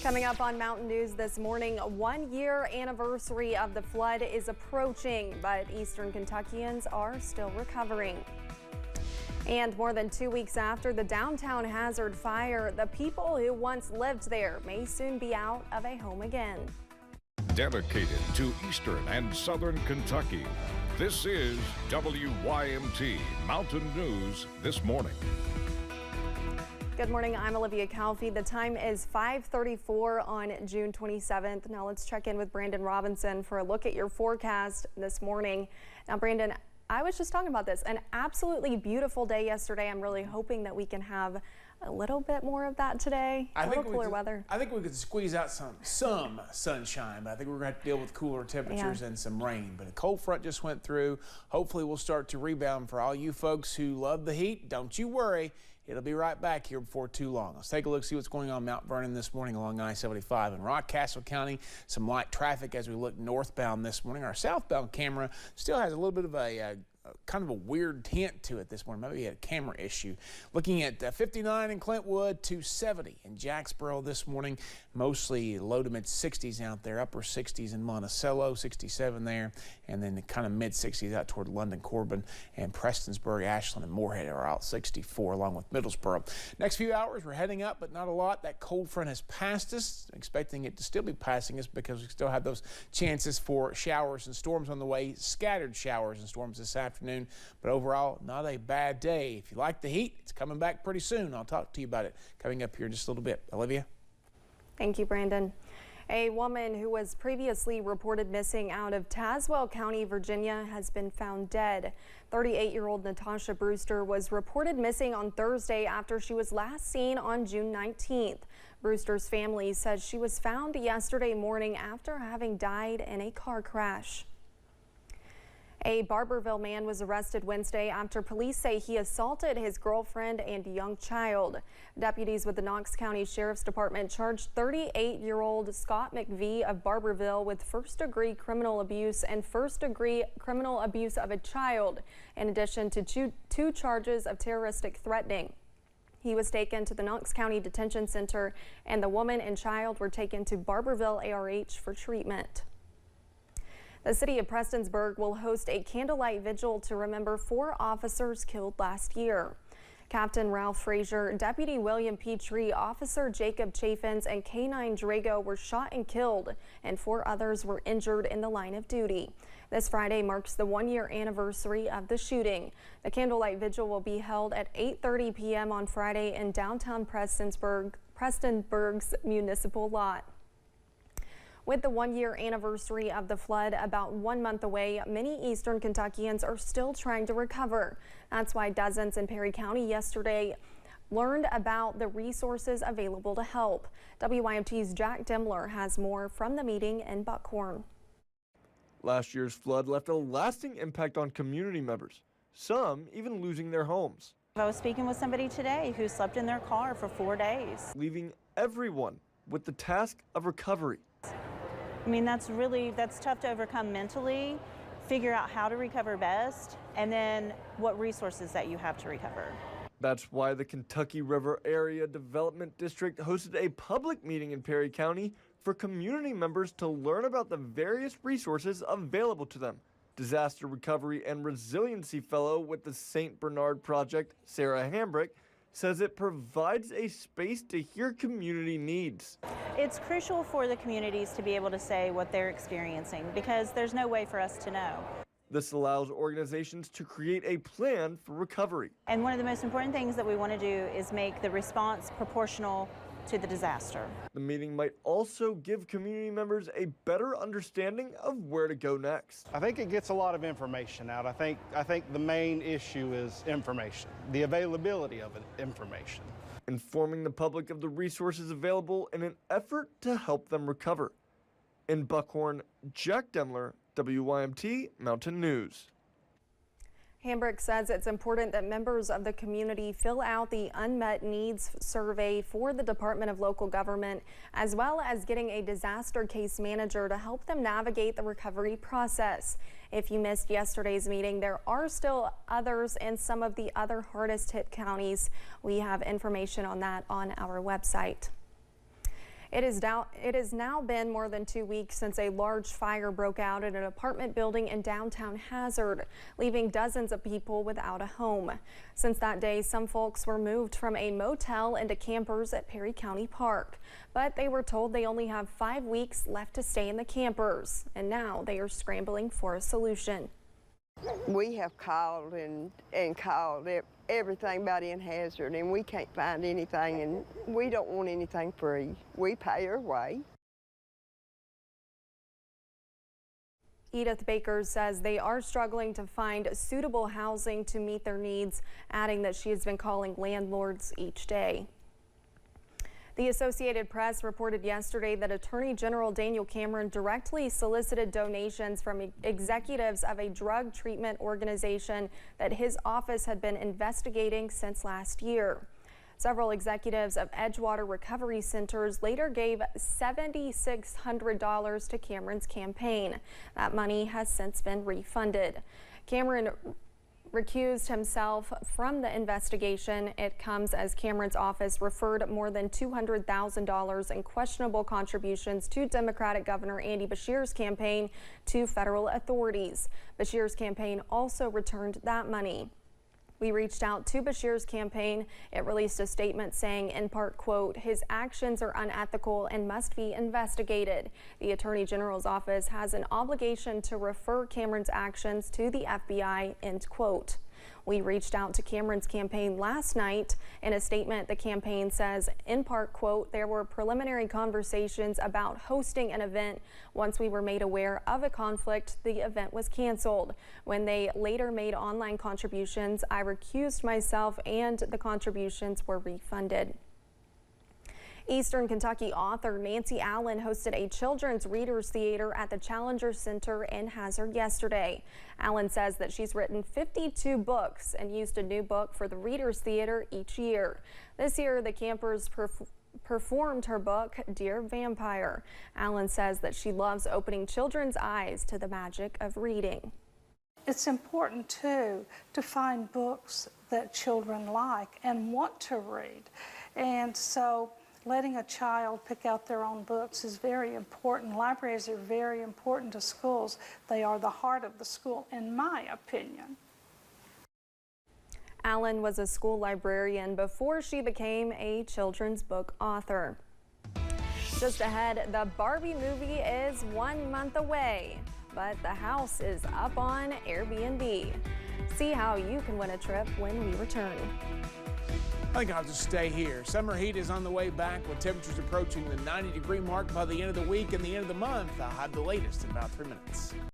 Coming up on Mountain News this morning, a one-year anniversary of the flood is approaching, but Eastern Kentuckians are still recovering. And more than 2 weeks after the downtown Hazard fire, the people who once lived there may soon be out of a home again. Dedicated to Eastern and Southern Kentucky, this is WYMT Mountain News This Morning. Good morning, I'm Olivia Calfee. The time is 5:34 on June 27th. Now let's check in with Brandon Robinson for a look at your forecast this morning. Now, Brandon, I was just talking about this, an absolutely beautiful day yesterday. I'm really hoping that we can have a little bit more of that today. A little cooler weather. I think we could squeeze out some sunshine, but I think we're going to have to deal with cooler temperatures and some rain. But a cold front just went through. Hopefully we'll start to rebound. For all you folks who love the heat, don't you worry. It'll be right back here before too long. Let's take a look, see what's going on in Mount Vernon this morning along I-75 in Rockcastle County. Some light traffic as we look northbound this morning. Our southbound camera still has a little bit of a kind of a weird tint to it this morning. Maybe we had a camera issue. Looking at 59 in Clintwood, 270 in Jacksboro this morning. Mostly low to mid 60s out there, upper 60s in Monticello, 67 there, and then the kind of mid 60s out toward London, Corbin, and Prestonsburg, Ashland, and Moorhead are out 64 along with Middlesboro. Next few hours we're heading up, but not a lot. That cold front has passed us. Expecting it to still be passing us because we still have those chances for showers and storms on the way. Scattered showers and storms this afternoon, but overall not a bad day. If you like the heat, it's coming back pretty soon. I'll talk to you about it coming up here in just a little bit. Olivia? Thank you, Brandon. A woman who was previously reported missing out of Tazewell County, Virginia, has been found dead. 38-year-old Natasha Brewster was reported missing on Thursday after she was last seen on June 19th. Brewster's family says she was found yesterday morning after having died in a car crash. A Barberville man was arrested Wednesday after police say he assaulted his girlfriend and young child. Deputies with the Knox County Sheriff's Department charged 38-year-old Scott McVie of Barberville with first-degree criminal abuse and first-degree criminal abuse of a child, in addition to two charges of terroristic threatening. He was taken to the Knox County Detention Center, and the woman and child were taken to Barberville ARH for treatment. The city of Prestonsburg will host a candlelight vigil to remember 4 officers killed last year. Captain Ralph Frazier, Deputy William Petrie, Officer Jacob Chaffins, and K-9 Drago were shot and killed, and 4 others were injured in the line of duty. This Friday marks the 1-year anniversary of the shooting. The candlelight vigil will be held at 8:30 p.m. on Friday in downtown Prestonsburg's municipal lot. With the 1-year anniversary of the flood about 1 month away, many Eastern Kentuckians are still trying to recover. That's why dozens in Perry County yesterday learned about the resources available to help. WYMT's Jack Demler has more from the meeting in Buckhorn. Last year's flood left a lasting impact on community members, some even losing their homes. I was speaking with somebody today who slept in their car for 4 days. Leaving everyone with the task of recovery. I mean, that's tough to overcome mentally, figure out how to recover best, and then what resources that you have to recover. That's why the Kentucky River Area Development District hosted a public meeting in Perry County for community members to learn about the various resources available to them. Disaster Recovery and Resiliency Fellow with the St. Bernard Project, Sarah Hambrick, says it provides a space to hear community needs. It's crucial for the communities to be able to say what they're experiencing because there's no way for us to know. This allows organizations to create a plan for recovery. And one of the most important things that we want to do is make the response proportional to the disaster. The meeting might also give community members a better understanding of where to go next. I think it gets a lot of information out. I think the main issue is information, the availability of information. Informing the public of the resources available in an effort to help them recover. In Buckhorn, Jack Demler, WYMT Mountain News. Hambrick says it's important that members of the community fill out the unmet needs survey for the Department of Local Government, as well as getting a disaster case manager to help them navigate the recovery process. If you missed yesterday's meeting, there are still others in some of the other hardest hit counties. We have information on that on our website. It has now been more than 2 weeks since a large fire broke out at an apartment building in downtown Hazard, leaving dozens of people without a home. Since that day, some folks were moved from a motel into campers at Perry County Park, but they were told they only have 5 weeks left to stay in the campers, and now they are scrambling for a solution. We have called and called everything about in Hazard, and we can't find anything, and we don't want anything free. We pay our way. Edith Baker says they are struggling to find suitable housing to meet their needs, adding that she has been calling landlords each day. The Associated Press reported yesterday that Attorney General Daniel Cameron directly solicited donations from executives of a drug treatment organization that his office had been investigating since last year. Several executives of Edgewater Recovery Centers later gave $7,600 to Cameron's campaign. That money has since been refunded. Cameron recused himself from the investigation. It comes as Cameron's office referred more than $200,000 in questionable contributions to Democratic Governor Andy Beshear's campaign to federal authorities. Beshear's campaign also returned that money. We reached out to Beshear's campaign. It released a statement saying, in part, quote, "His actions are unethical and must be investigated. The Attorney General's office has an obligation to refer Cameron's actions to the FBI," end quote. We reached out to Cameron's campaign last night. In a statement, the campaign says, in part, quote, "There were preliminary conversations about hosting an event. Once we were made aware of a conflict, the event was canceled. When they later made online contributions, I recused myself and the contributions were refunded." Eastern Kentucky author Nancy Allen hosted a children's readers theater at the Challenger Center in Hazard yesterday. Allen says that she's written 52 books and used a new book for the readers theater each year. This year, the campers performed her book, Dear Vampire. Allen says that she loves opening children's eyes to the magic of reading. It's important, too, to find books that children like and want to read. And so letting a child pick out their own books is very important. Libraries are very important to schools. They are the heart of the school, in my opinion. Allen was a school librarian before she became a children's book author. Just ahead, the Barbie movie is 1 month away, but the house is up on Airbnb. See how you can win a trip when we return. I think I'll just stay here. Summer heat is on the way back with temperatures approaching the 90-degree mark by the end of the week and the end of the month. I'll have the latest in about 3 minutes.